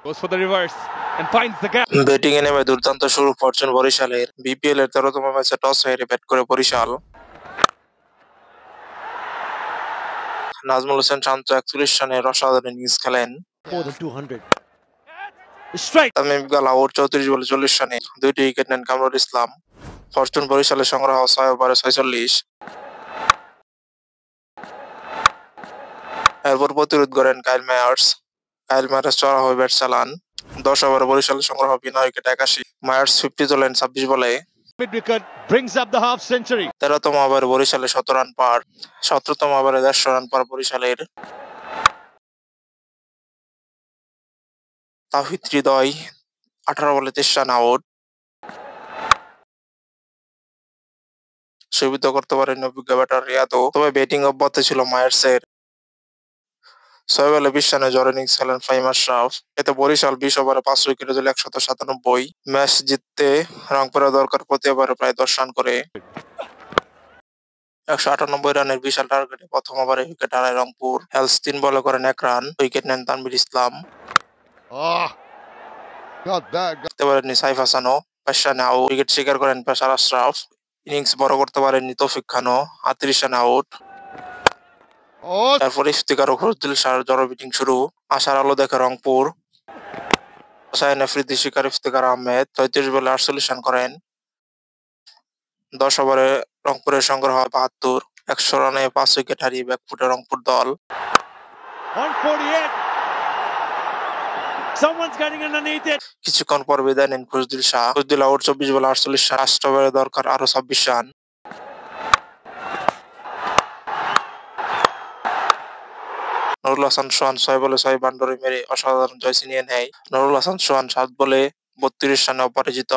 Goes for the reverse and finds the gap. Batting এ নেমে দুর্দান্ত শুরু ফরচুন বরিশালের। বিপিএল এর 13তম ম্যাচে টস হেরে ব্যাট করে বরিশাল। নাজমুল হোসেন শান্ত 41 রানের অসাধারণ ইনিংস খেলেন। More than 200. Straight. Tamim Iqbal out 34 বলে 40 রানে 2টি উইকেট নেন কামরুল ইসলাম। ফরচুন বরিশালের সংগ্রহ 6 ওভারে 46। এরপর প্রতিরোধ করেন কাইল মায়ার্স। কাইল মায়ার্স চড়াও ব্যাট চালান। 10 ওভারে বরিশালের সংগ্রহ বিনা উইকেট 81। মায়ার্স 50 তোলেন 26 বলে। Mid wicket brings up the half century. 13তম ওভারে বরিশালে 17 রান পার। 17তম ওভারে 150 রান পার বরিশালের। তাওহিদ হৃদয় 18 বলে 23 রান আউট। সুবিধা করতে পারেন অভিজ্ঞ ব্যাটার রিয়াদও, তবে ব্যাটিং অব্যাহত ছিল মায়ার্সের। 6 বলে 20 রানে জোড়া ইনিংস খেলেন ফাহিম আশরাফ। এতে বরিশাল 20 ওভারে 5 উইকেটে তুলে 197। ম্যাচ জিততে রংপুরের দরকার প্রতি ওভারে প্রায় 10 রান করে। 198 রানের বিশাল টার্গেটে প্রথম ওভারে উইকেট হারায় রংপুর। হেলস 3 বলে করেন 1 রান, উইকেট নেন তানভীর ইসলাম। করতে পারেননি সাইফ হাসানও, 5 রানে আউট। উইকেট শিকার করেন পেসার আশরাফ। ইনিংস বড় করতে পারেননি তৌফিক খানও, 38 রানে আউট। তারপর ইফতিকার ও ফজলুল শাহর জড়ো ব্যাটিং শুরু। আশার আলো দেখে রংপুর। শাহিন আফ্রিদি শিকার ইফতিকার আহমেদ 33 বলে 48 রান করেন। 10 ওভারে রংপুরের সংগ্রহ 72। 100 রানে 5 উইকেট হারিয়ে ব্যাকফুটে রংপুর দল। 148. Someone's getting underneath it. কিছুক্ষণ পর বিদায় নেন ফজলুল শাহ। ফজলুল আউট 24 বলে 48 রান। 8 ওভারে দরকার আরো 26 রান। নুরুল হাসান সোহান 6 বলে 6 বাউন্ডারি মেরে অসাধারণ জয় ছিনিয়ে নেয়। নুরুল হাসান সোহান 7 বলে 32 রানে অপরাজিত।